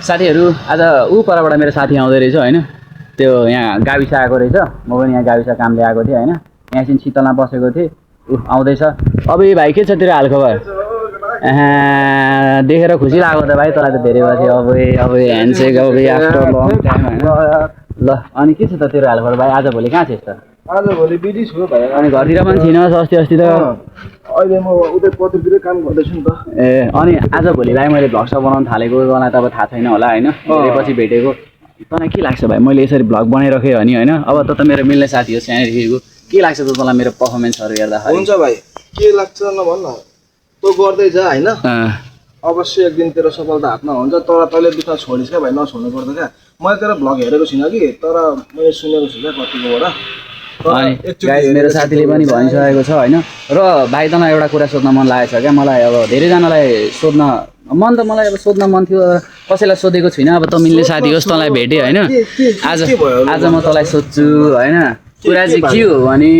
साथीहरू आज परबाट मेरो साथी आउँदै रहेछ होइन त्यो यहाँ गाविस आएको रहेछ म पनि यहाँ गाविस कामले आएको थिएँ होइन यहाँ एकछिन शीतलमा बसेको थिएँ आउँदैछ अब यो भाइ के छ तेरो हालखबर देखेर खुसी लाग्यो त भाइ तँलाई त धेरै पछि अब ह्यान्डसेक अब आफ्टर लङ टाइम होइन ल अनि के छ त तेरो हालखबर भाइ आज भोलि कहाँ छिस् त आज भोलि बिजी छु भाइ अनि घरतिर पनि थिइनस् अस्ति त अहिले म उतै पत्रतिरै काम गर्दैछु नि त ए अनि आज भोलिलाई मैले भ्लग सब बनाउन थालेको तँलाई त अब थाहा छैन होला होइन पछि भेटेको तँलाई के लाग्छ भाइ मैले यसरी भ्लग बनाइराखेँ भने होइन अब त मेरो मिल्ने साथी हो सानैदेखिको के लाग्छ त तँलाई मेरो पर्फर्मेन्सहरू हेर्दाखेरि हुन्छ भाइ के लाग्छ नभन् न तँ गर्दै जा होइन अवश्य एक दिन तेरो सफलता हातमा हुन्छ तर तैँले दुःख छोडिस् क्या भाइ नछोड्नु पर्छ क्या मैले तेरो भ्लग हेरेको छुइनँ कि तर मैले सुनेको छु क्या कतिकोबाट अनि गाइस मेरो साथीले पनि भनिसकेको छ होइन र भाइ तँलाई एउटा कुरा सोध्न मन लागेको छ क्या मलाई अब धेरैजनालाई सोध्न मन त मलाई अब सोध्न मन थियो कसैलाई सोधेको छुइनँ अब त मिल्ने साथी होस् तँलाई भेटेँ होइन आज म तँलाई सोध्छु होइन कुरा चाहिँ के हो भने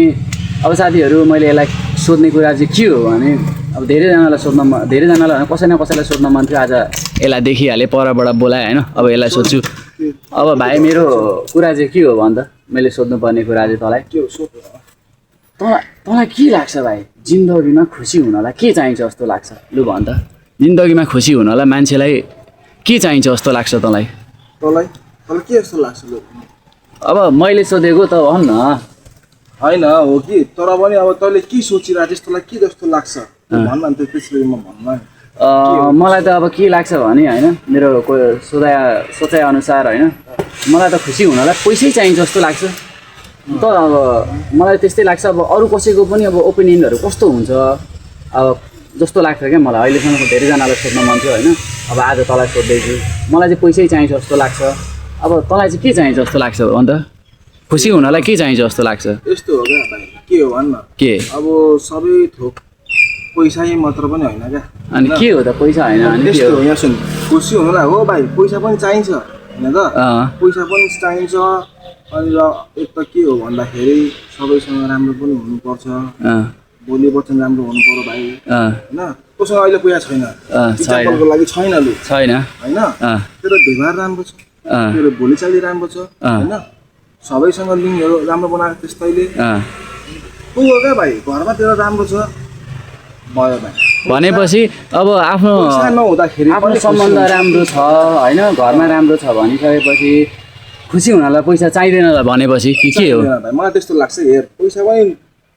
अब साथीहरू मैले यसलाई सोध्ने कुरा चाहिँ के हो भने अब धेरैजनालाई कसै न कसैलाई सोध्न मन थियो आज यसलाई देखिहालेँ परबाट बोलाएँ होइन अब यसलाई सोध्छु अब भाइ मेरो कुरा चाहिँ के हो भन् त मैले सोध्नुपर्ने कुरा चाहिँ तँलाई तँलाई के लाग्छ भाइ जिन्दगीमा खुसी हुनलाई के चाहिन्छ जस्तो लाग्छ लु भन् त जिन्दगीमा खुसी हुनलाई मान्छेलाई के चाहिन्छ जस्तो लाग्छ तँलाई के जस्तो लाग्छ अब मैले सोधेको त भन् न होइन हो कि तर पनि अब तैँले के सोचिरहेको त्यस तँलाई के जस्तो लाग्छ भन्न नि त्यसरी म भन्नु मलाई त अब के लाग्छ भने होइन मेरो सोचाइ अनुसार होइन मलाई त खुसी हुनलाई पैसै चाहिन्छ जस्तो लाग्छ त अब मलाई त्यस्तै लाग्छ अब अरू कसैको पनि अब ओपिनियनहरू कस्तो हुन्छ अब जस्तो लाग्छ क्या मलाई अहिलेसम्म धेरैजनालाई सोध्न मन थियो होइन अब आज तँलाई सोध्दैछु मलाई चाहिँ पैसै चाहिन्छ जस्तो लाग्छ अब तँलाई चाहिँ के चाहिन्छ जस्तो लाग्छ अन्त खुसी हुनलाई के चाहिन्छ जस्तो लाग्छ यस्तो हो क्या भाइ के हो भन्न के अब सबै थोक पैसै मात्र पनि होइन क्या अनि के हो त पैसा होइन अनि त्यस्तो हो यहाँ सुन खुसी हुनलाई हो भाइ पैसा पनि चाहिन्छ होइन त पैसा पनि चाहिन्छ अनि र एक त के हो भन्दाखेरि सबैसँग राम्रो पनि हुनुपर्छ बोली वचन राम्रो हुनु पर्यो भाइ होइन तँसँग अहिले पैसा छैन इक्जाम्पलको लागि छैन लु छैन होइन तेरो व्यवहार राम्रो छ तेरो बोलीचाली राम्रो छ होइन सबैसँग लिङ्कहरू राम्रो बनाएको त्यस्तैले कोही हो क्या भाइ घरमा तेरो राम्रो छ भयो भाइ भनेपछि अब आफ्नो सम्बन्ध राम्रो छ होइन घरमा राम्रो छ भनिसकेपछि खुसी हुनलाई पैसा चाहिँदैन भनेपछि के हो मलाई त्यस्तो लाग्छ हेर पैसा पनि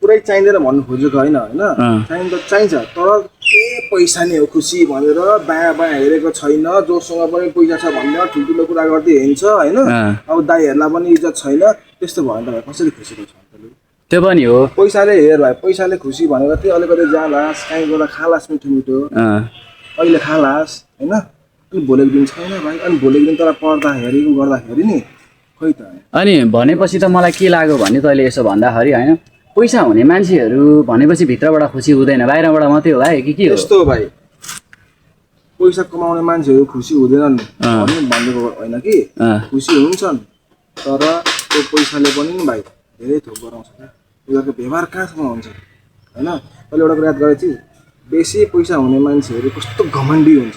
पुरै चाहिँदैन भन्नु खोजेको होइन होइन चाहिनु त चाहिन्छ तर के पैसा नै हो खुसी भनेर बायाँ हेरेको छैन जोसँग पनि पैसा छ भनेर ठुल्ठुलो कुरा गर्दै हिँड्छ होइन अब दाइहरूलाई पनि इज्जत छैन त्यस्तो भयो भने त कसरी खुसीको छ त्यो पनि हो पैसाले हेर भाइ पैसाले खुसी भनेर चाहिँ अलिकति जालास् कहीँ गएर खालास् मिठो मिठो अहिले खालास् होइन अनि भोलिको दिन छैन भाइ अनि भोलिको दिन तर पढ्दाखेरि गर्दाखेरि नि खोइ त अनि भनेपछि त मलाई के लाग्यो भने तैँले यसो भन्दाखेरि होइन पैसा हुने मान्छेहरू भनेपछि भित्रबाट खुसी हुँदैन बाहिरबाट मात्रै हो भाइ के हो यस्तो हो भाइ पैसा कमाउने मान्छेहरू खुसी हुँदैनन् भनेको होइन कि खुसी हुन्छन् तर त्यो पैसाले पनि भाइ धेरै थोक गराउँछ क्या उनीहरूको व्यवहार कहाँसम्म हुन्छ होइन अहिले एउटा कुरा याद गरेको थिएँ बेसी पैसा हुने मान्छेहरू कस्तो घमण्डी हुन्छ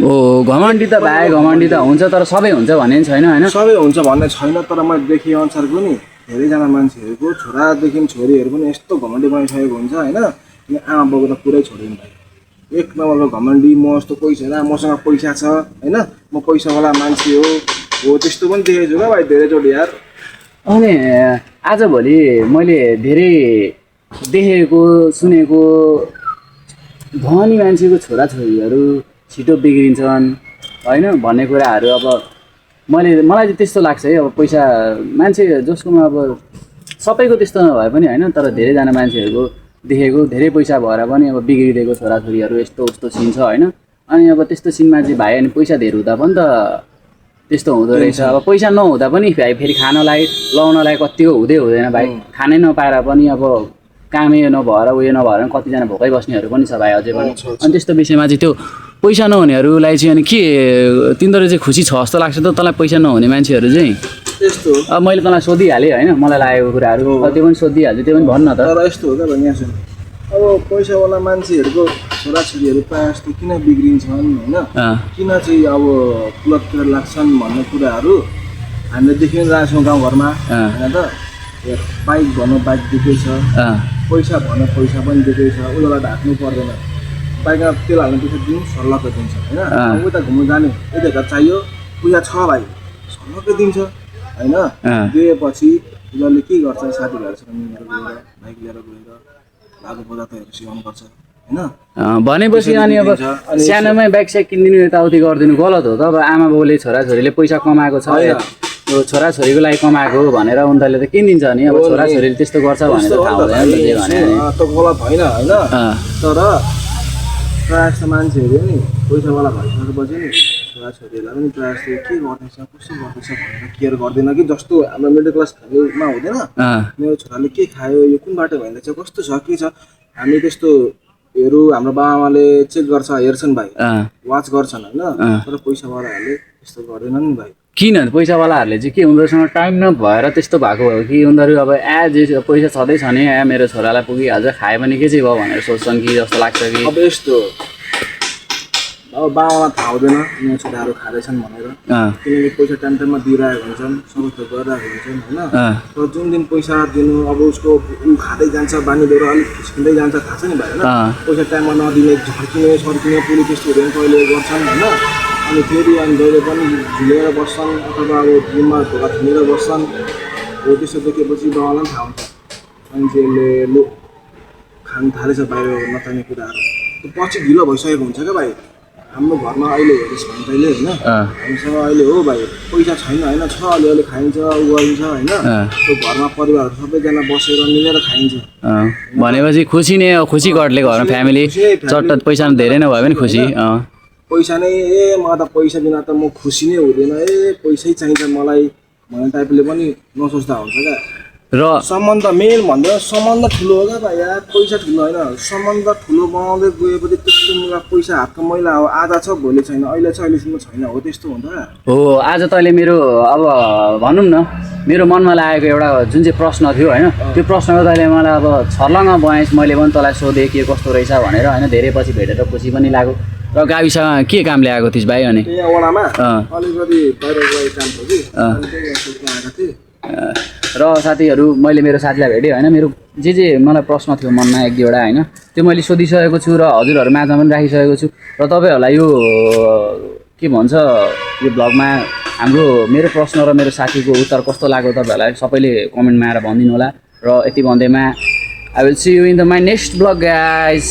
ओ घमण्डी त भाइ घमण्डी त हुन्छ तर सबै हुन्छ भन्ने छैन होइन सबै हुन्छ भन्ने छैन तर मैले देखेँ अनुसारको नि धेरैजना मान्छेहरूको छोरादेखि छोरीहरू पनि यस्तो घमण्डी बनाइसकेको हुन्छ होइन किन आमा बाउको त पुरै छोडिन् भाइ एक नम्बरको घमण्डी म यस्तो कोही छैन मसँग पैसा छ होइन म पैसावाला मान्छे हो त्यस्तो पनि देखेको छु क्या भाइ धेरैचोटि यार अनि आजभोलि मैले धेरै देखेको सुनेको धनी मान्छेको छोराछोरीहरू छिटो बिग्रिन्छन् होइन भन्ने कुराहरू अब मलाई चाहिँ त्यस्तो लाग्छ है अब पैसा मान्छे जसकोमा अब सबैको त्यस्तो नभए पनि होइन तर धेरैजना मान्छेहरूको देखेको धेरै पैसा भएर पनि अब बिग्रिदिएको छोराछोरीहरू यस्तो उस्तो सिन छ होइन अनि अब त्यस्तो सिनमा चाहिँ भाइ अनि पैसा धेरै हुँदा पनि त त्यस्तो हुँदो रहेछ अब पैसा नहुँदा पनि भाइ फेरि खानलाई लाउनलाई कतिको हुँदैन भाइ खानै नपाएर पनि अब कामै नभएर उयो नभएर कतिजना भोकै बस्नेहरू पनि छ भाइ अझै पनि अनि त्यस्तो विषयमा चाहिँ त्यो पैसा नहुनेहरूलाई चाहिँ अनि के तिनीहरू चाहिँ खुसी छ जस्तो लाग्छ त तँलाई पैसा नहुने मान्छेहरू चाहिँ त्यस्तो अब मैले तँलाई सोधिहालेँ होइन मलाई लागेको कुराहरू त्यो पनि सोधिहाल्छु त्यो पनि भन्न त तर यस्तो हो क्या भाइ यहाँ सुन अब पैसावाला मान्छेहरूको छोराछोरीहरू प्रायः जस्तो किन बिग्रिन्छन् होइन किन चाहिँ अब क्लबतिर लाग्छन् भन्ने कुराहरू हामीले देखिरहेको छौँ गाउँघरमा होइन त बाइक भनौँ बाइक दिएकै छ पैसा भनौँ पैसा पनि दिएकै छ उसलाई ढाक्नु पर्दैन बाइकमा तेल हाल्ने पैसा दिनु सल्लाहको दिन्छ होइन उता घुम्नु जाने यता चाहियो पैसा छ भाइ सल्लाहकै दिन्छ होइन दिएपछि उसले के गर्छ साथीभाइहरूसँग मिलेर गएर बाइक लिएर गएर लागु पदार्थहरू सिकाउनु पर्छ होइन भनेपछि अनि अब सानोमै बाइक साइक किनिदिनु यताउति गरिदिनु गलत हो त अब आमा बाउले छोराछोरीले पैसा कमाएको छ त्यो छोराछोरीको लागि कमाएको भनेर उनीहरूले त किनिदिन्छ नि अब छोराछोरीले त्यस्तो गर्छ भनेर थाहा हुँदैन त गलत होइन होइन तर प्रायः जस्तो मान्छेहरू नि पैसावाला भइसकेपछि नि छोराछोरीहरूलाई पनि प्रायः जस्तो के गर्दैछ कसो गर्दैछ भनेर केयर गर्दैन कि जस्तो हाम्रो मिडल क्लास फ्यामिलीमा हुँदैन मेरो छोराले के खायो यो कुन बाटो भइँदैछ कस्तो छ के छ हामी त्यस्तोहरू हाम्रो बाबाआमाले चेक गर्छ हेर्छन् भाइ वाच गर्छन् होइन तर पैसावालाहरूले त्यस्तो गर्दैनन् नि भाइ किन पैसावालाहरूले चाहिँ के उनीहरूसँग टाइम नभएर त्यस्तो भएको हो कि उनीहरू अब जे पैसा छँदैछ नि मेरो छोरालाई पुगिहाल्छ खायो भने के चाहिँ भयो भनेर सोच्छन् कि जस्तो लाग्छ कि अब यस्तो अब बाबामा थाहा हुँदैन मेरो छोराहरू खाँदैछन् भनेर किनकि पैसा टाइम टाइममा दिइरहेको हुन्छन् सबै थोक गरिरहेको हुन्छन् होइन तर जुन दिन पैसा दिनु अब उसको ऊ खाँदै जान्छ बानी लिएर अलिक खिच्किँदै जान्छ थाहा छ नि भाइ होइन पैसा टाइममा नदिने झर्किने सर्किने पुलिस त्यस्तोहरू पनि कहिले गर्छन् होइन अनि फेरि अनि जहिले पनि झुलेर बस्छन् अथवा अब जिम्मा ढोका थुनेर बस्छन् हो त्यस्तो देखेपछि बाबालाई पनि थाहा हुन्छ मान्छेले लु खानु थालेछ बाहिर नचाहिने कुराहरू त्यो पछि ढिलो भइसकेको हुन्छ क्या भाइ हाम्रो घरमा अहिले हेरिस् भने तैँले होइन हामीसँग अहिले हो भाइ पैसा छैन होइन छ अलिअलि खाइन्छ उ गरिन्छ होइन त्यो घरमा परिवारहरू सबैजना बसेर मिलेर खाइन्छ भनेपछि खुसी नै हो खुसी गर्ले घरमा फ्यामिली चट्ट पैसा धेरै नै भयो भने खुसी पैसा नै म त पैसा बिना त म खुसी नै हुँदैन पैसै चाहिन्छ मलाई भन्ने टाइपले पनि नसोच्दा हुन्छ क्या र सम्बन्ध मेन भन्दा सम्बन्ध ठुलो हो क्या भाइ यार पैसा ठुलो होइन सम्बन्ध ठुलो बनाउँदै गएपछि त्यस्तो पैसा हातको मैला हो आज छ भोलि छैन अहिले छ अहिलेसम्म छैन हो त्यस्तो हुन्छ हो आज तैँले मेरो अब भनौँ न मेरो मनमा लागेको एउटा जुन चाहिँ प्रश्न थियो होइन त्यो प्रश्नको तैँले मलाई अब छर्लङ्ग बनाइस् मैले पनि तँलाई सोधेँ के कस्तो रहेछ भनेर होइन धेरै पछि भेटेर खुसी पनि लाग्यो र गाविसमा के काम ल्याएको थिइस् भाइ अनि वडामा अलिकति बाहिर गएको काम थियो कि र साथीहरू मैले मेरो साथीलाई भेटेँ होइन मेरो जे मलाई प्रश्न थियो मनमा एक दुईवटा होइन त्यो मैले सोधिसकेको छु र हजुरहरू माझमा पनि राखिसकेको छु र तपाईँहरूलाई यो के भन्छ यो भ्लगमा हाम्रो मेरो प्रश्न र मेरो साथीको उत्तर कस्तो लाग्यो तपाईँहरूलाई सबैले कमेन्टमा आएर भनिदिनु होला र यति भन्दैमा I will see you in the my next vlog guys.